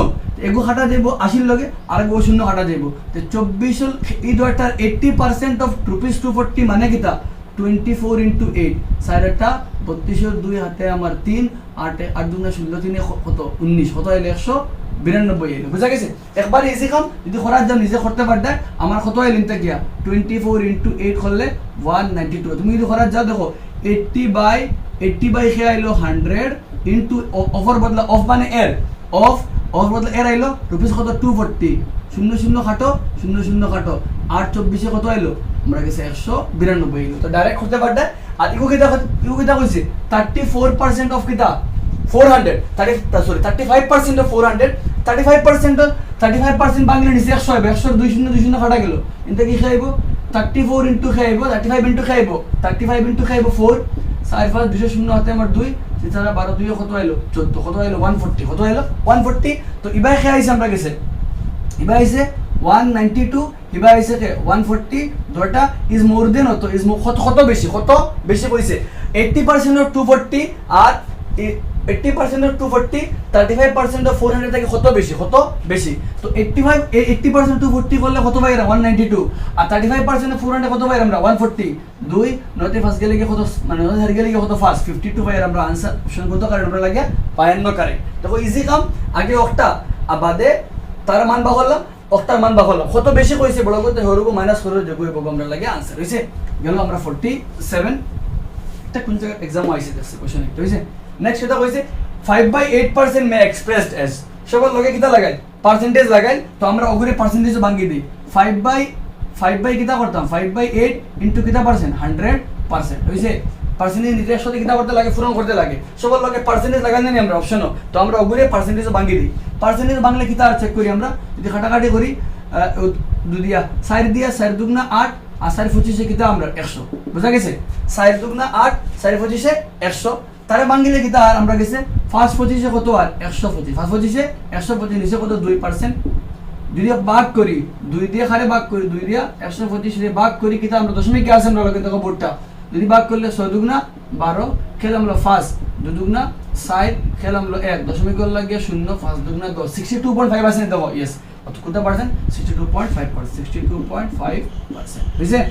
এগো কাটা যাইব 80 লগে আর গো শূন্য কাটা যাইব তো 24 এই দুটার 80% অফ রুপিস 240 মানে কিটা 24 into 8 সাইডটা 32 দুই হাতে আমার 3 8 8 দুনা 16 3 কত 19 কত হইলো 192 এলো বুঝা গেছে একবার ইজি কাম যদি খরাজ যাও নিজে করতে পারতে আমার কত হইলো ইনতে গিয়া 24 into 8 করলে 192 তুমি যদি খরাজ যাও দেখো 80 বাই কে আইলো 100 into অফার বদলা অফ মানে এর অফ বদলা এর আইলো রুপিস কত 240 00 কাটো 00 কাটো 8 24 কত আইলো আমরা গেছে 192 এলো তো ডাইরেক্ট করতে পারতে আর ইকো কিটা কইছে 34% অফ কিটা 400 35% অফ 400 35% বাংলা নিচে 100 হবে 100 20 কাটা গেল এটা কি খাইবো 34 ইনটু খাইবো 35 ইনটু খাইবো 35 ইনটু খাইবো 4 4 200 হাতে আমার 2 সেটা 12 2 কত হইলো 14 কত হইলো 140 কত হইলো 140 তো ইবাই খাইছে আমরা গেছে ইবাই আইছে 192 ইবাই আইছে 140 দুটা ইজ মোর দেন অত ইজ কত বেশি কইছে 80% অফ 240 আর 80% অফ 240 35% অফ 400 থেকে কত বেশি তো 80% 240 করলে কত পাই 192 আর 35% অফ 400 কত পাই আমরা 140 দুই নতে ফাস গেলে কি কত মানে নতে হার গেলে কি কত ফাস 52 পাই আমরা आंसर অপশন কত কারণ আমরা লাগে পায়ন করে দেখো ইজি কাম আগে একটা আবাদে তার মান বাগলাম অক্টার মান বাগলাম কত বেশি কইছে বড় করতে হরগো মাইনাস করে যোগ হইব আমরা লাগে आंसर হইছে গেল আমরা 47 এটা কোন জায়গা एग्जाम আইছে দেখছে কোশ্চেন একটা হইছে নেক্সট এটা কইছে 5/8% মে এক্সপ্রেসড এজ সবার লগে কিটা লাগাই পার্সেন্টেজ লাগাই তো আমরা ওগুরে পার্সেন্টেজ ভাঙি দেই 5/5 কিটা করতাম 5/8 ইনটু কিটা পার্সেন্ট 100% হইছে পার্সেন্টেজ নিচের সাথে কিটা করতে লাগে পূরণ করতে লাগে সবার লগে পার্সেন্টেজ লাগাই নেই আমরা অপশনও তো আমরা ওগুরে পার্সেন্টেজ ভাঙি দেই পার্সেন্টেজ ভাঙলে কিটা চেক করি আমরা যদি কাটাকাটি করি দুদিয়া 4 দিয়া 4 দুগুণা 8 আর 4 25 কিটা আমরা 100 বুঝা গেছে 4 দুগুণা 8 4 25 100 তারে বাঙ্গিলে কিটা আর আমরা গেছে ফার্স্ট 25 কত আর 125 ফার্স্ট 25 125 নিচে কত 2% যদি ভাগ করি 2 দিয়ে খারে ভাগ করি 2 দিয়া 125 রে ভাগ করি কিটা আমরা দশমিক কি আছে আমরা লগে দেখো বোর্ডটা যদি ভাগ করলে 6 দুগুণা 12 খেলাম লো ফার্স্ট 2 দুগুণা 7 খেলাম লো 1 দশমিক কর লাগে 0 5 দুগুণা 10 62.5% দেবো ইয়েস কত পার্সেন্ট 62.5% 62.5% বুঝছে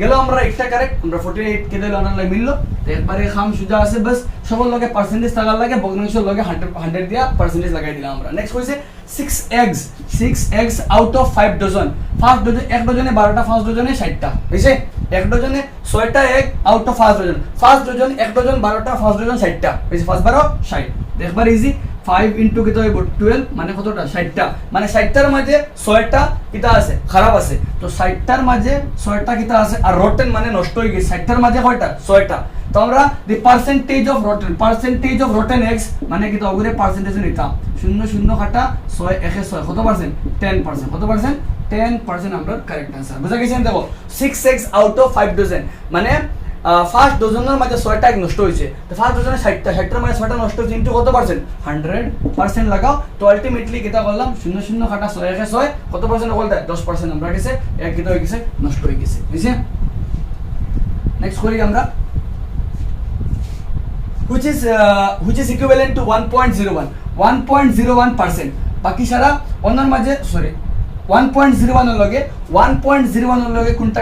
গেল আমরা একটা কারেক্ট আমরা 48 কে দিলে অনলাইন মিললো তো একবারে খাম সুজা আছে বাস সবার লগে পার্সেন্টেজ লাগার লাগে ভগ্নাংশের লগে 100 দিয়া পার্সেন্টেজ লাগাই দিলাম আমরা নেক্সট কইছে 6 eggs out of 5 dozen first dozen এক ডজনে 12টা ফার্স্ট ডজনে 60টা বুঝছে এক ডজনে 6টা egg out of first dozen এক ডজন 12টা ফার্স্ট ডজন 60টা বুঝছে ফার্স্ট 12 60 একবার ইজি 5 ইনটু কিটা হইব 12 মানে কতটা 60টা মানে 60টার মাঝে 6টা কিটা আছে খারাপ আছে তো 60টার মাঝে 6টা কিটা আছে আর রটেন মানে নষ্ট হয়ে গেছে 60টার মাঝে কয়টা 6টা তো আমরা the percentage of rotten eggs মানে কিটা ওগুরে পার্সেন্টেজ নিতাম 0 কাটা 6 1 6 কত পার্সেন্ট 10% কত পার্সেন্ট 10% আমরা কারেক্ট आंसर বুঝা গেছেন দেখো 6 eggs আউট অফ 5 ডজন মানে ফার্স্ট ডজনের মাঝে 6টা এগ নষ্ট হয়েছে তো ফার্স্ট ডজনে 60টার মাঝে 6টা নষ্ট হয়েছে ইনটু কত পার্সেন্ট 100% লাগাও তো আলটিমেটলি কিটা করলাম 0 কাটা 6 1 6 কত পার্সেন্ট বলতে 10% আমরা গেছে এক কিটা হয়ে গেছে নষ্ট হয়ে গেছে বুঝছেন নেক্সট করি আমরা which is equivalent to 1.01% বাকি সারা অন্যর মাঝে সরি 1.01 এর লগে 1.01 এর লগে কোনটা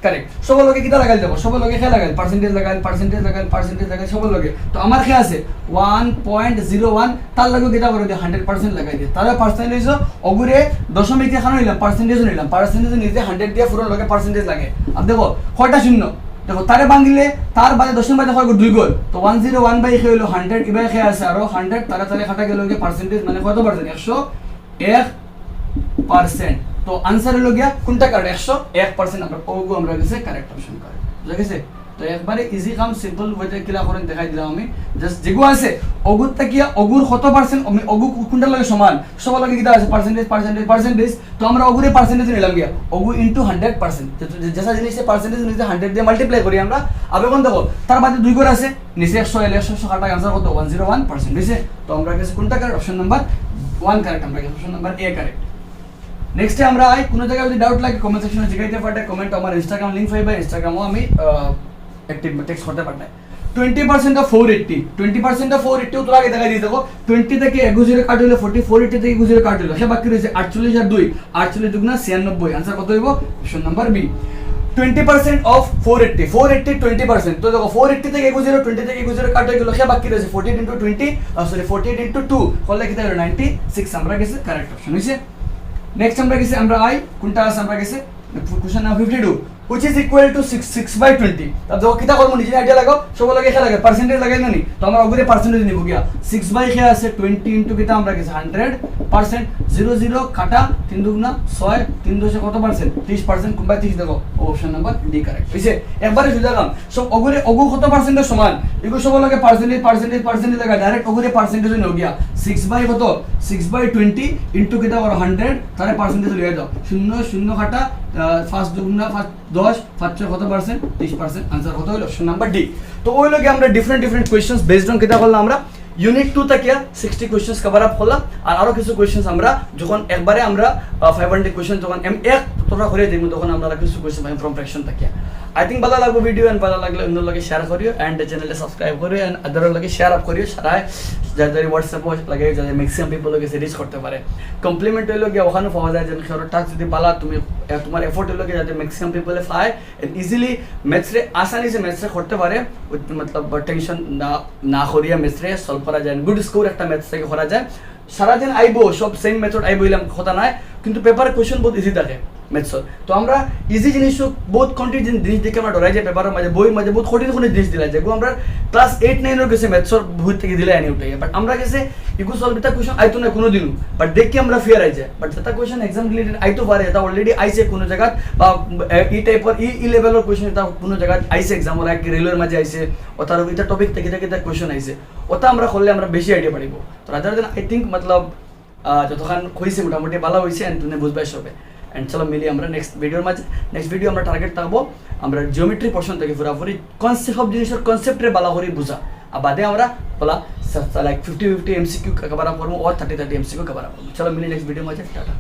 কারেক্ট সবার লগে কিটা লাগাই দেব সবার লগে খেলা লাগাই পার্সেন্টেজ লাগাই সবার লগে তো আমার খেলা আছে 1.01 তার লগে কিটা করে দি 100% লাগাই দি তাহলে পার্সেন্টেজ ওগুরে দশমিক এখানে নিলাম পার্সেন্টেজ নিজে 100 দিয়ে পুরো লগে পার্সেন্টেজ লাগে আর দেখো কয়টা শূন্য দেখো তারে বাঙ্গিলে তার বাদে দশমিক বাদে হয় 2 গোল তো 101 বাই হইলো 100 ইবাই খেলা আছে আর 100 তারে খাটা গেল কি পার্সেন্টেজ মানে কত পার্সেন্ট 101% তো आंसर হলো গিয়া কোনটা কারেক্ট 101% আমরা ওগো আমরা গেছে কারেক্ট অপশন করে বুঝা গেছে তো একবারে ইজি কাম সিম্পল ওয়েতে কিলা করেন দেখাই দিলাম আমি জাস্ট যেগু আছে ওগুর তাকিয়া ওগুর কত পার্সেন্ট ওগু কোনটার লগে সমান সবার লগে কিটা আছে পার্সেন্টেজ তো আমরা ওগুরে পার্সেন্টেজ নিলাম গিয়া ওগু ইনটু 100% যেসা জিনিসে পার্সেন্টেজ নিচে 100 দিয়ে মাল্টিপ্লাই করি আমরা আবে কোন দেখো তার বাদে 2 করে আছে নিচে 100 কাটা आंसर কত 101% হইছে তো আমরা গেছে কোনটা কারেক্ট অপশন নাম্বার 1 কারেক্ট আমরা option number A correct next আমরা আই কোনো জায়গায় যদি ডাউট লাগে কমেন্ট সেকশনে জিগাইতে পারে কমেন্ট আমার ইনস্টাগ্রাম লিংক পাইবা ইনস্টাগ্রামও আমি অ্যাক্টিভ টেক্সট করতে পারতাম 20% of 480 20% of 480 তো আগে দেখা দিয়ে দেখো 20 থেকে 10 কাট হইলো 40 480 থেকে 10 কাট হইলো সে বাকি রয়েছে 48 আর 2 48 দুগুণা 96 आंसर কত হইব অপশন নাম্বার বি 20% of 480 480 20% তো দেখো 480 থেকে 10 20 থেকে 10 কাট হয়ে গেল সে বাকি রয়েছে 48 into 20 সরি 48 into 2 করলে কি তাহলে 96 আমরা গেছে কারেক্ট অপশন হইছে নেক্সট আমরা গেছে আমরা আই কোনটা আছে আমরা গেছে question number 52 which is equal to 6/20 अब देखो कितना करबो निजे आइडिया लगाओ सब लगे क्या लगे परसेंटेज लगे ना नहीं तो हमरा अगरे परसेंटेज निबो गया 6 क्या আছে 20 into कितना আমরা গেছে 100% 00 কাটা 3 দুগুণা 6 3 দশে কত পার্সেন্ট 30% কোনবা 30 দেখো অপশন নাম্বার ডি কারেক্ট হইছে একবারে সুজা কাম সব অগরে অগু কত পার্সেন্টের সমান এগো সব লগে পার্সেন্টেজ লাগা ডাইরেক্ট অগরে পার্সেন্টেজ হয়ে গিয়া 6 কত 6/20 into কিটা আর 100 তারে পার্সেন্টেজ লিয়ে দাও 0 কাটা 5 দুগুণা 10 5 কত পার্সেন্ট 30% आंसर কত হলো অপশন নাম্বার ডি তো ওই লগে আমরা ডিফারেন্ট কোশ্চেনস বেসড অন কিটা করলাম আমরা ইউনিট 2 থেকে 60 কোশ্চেনস কভার আপ করলাম আর আরো কিছু কোশ্চেনস আমরা যখন একবারে আমরা 500 কোশ্চেন যখন এক তোমরা করে দেব তখন আমরা কিছু কোশ্চেন ফ্রম ফ্র্যাকশন থেকে आई थिंक ভালো লাগবে ভিডিও এন্ড ভালো লাগলে অন্য লগে শেয়ার করিও এন্ড চ্যানেলে সাবস্ক্রাইব করিও এন্ড আদার লগে শেয়ার আপ করিও সারা যাদের হোয়াটসঅ্যাপ লাগে যাদের ম্যাক্সিমাম পিপল লগে রিচ করতে পারে কমপ্লিমেন্ট হইলো গিয়ে ওখানে পাওয়া যায় যে সরো টাস্ক যদি পালা তুমি তোমার এফোর্ট হইলো গিয়ে যাতে ম্যাক্সিমাম পিপলে পায় এন্ড ইজিলি ম্যাথস রে আসানি সে ম্যাথস রে করতে পারে मतलब টেনশন না করিয়া ম্যাথস রে সলভ করা যায় গুড স্কোর একটা ম্যাথস থেকে করা যায় সারা দিন আইবো সব সেম মেথড আইবো ইলাম কথা নাই কিন্তু পেপার কোশ্চেন বহুত ইজি থাকে ম্যাথস তো আমরা ইজি জিনিস বহুত কন্টিনিউ জিনিস দেখে আমরা ডরাই যায় পেপারের মাঝে বইয়ের মাঝে বহুত কঠিন জিনিস দিলা যায় আমরা ক্লাস 8 9 এর গেছে ম্যাথসর বই থেকে দিলে আনি উঠে বাট আমরা গেছে ইগু সলভ তা কোশ্চেন আইতো না কোনো দিন বাট দেখি আমরা ফিয়ার আই যায় বাট তা কোশ্চেন एग्जाम রিলেটেড আইতো পারে এটা অলরেডি আইছে কোনো জায়গা বা ই টাইপের ই লেভেলের কোশ্চেন এটা কোনো জায়গা আইছে एग्जाम ওর এক রেলওয়ের মাঝে আইছে ওটার এটা টপিক থেকে কোশ্চেন আইছে ওটা আমরা করলে আমরা বেশি আইডিয়া পারিব তো রাদার দেন আই থিংক मतलब যতক্ষণ হইছে মোটামুটি ভালো হইছে এন্ড তুমি বুঝবাই সবে এন্ড চলো মিলি আমরা নেক্সট ভিডিও আমরা টার্গেট থাকবো আমরা জিওমেট্রি পোরশন থেকে পুরোপুরি কনসেপ্ট অফ জিনিসের কনসেপ্টে ভালো করে বুঝা আর বাদে আমরা বলা লাইক 50 এমসিকিউ কভার আপ করবো और 30 এমসিকিউ কভার আপ করবো চলো মিলি নেক্সট ভিডিও মাঝে টাটা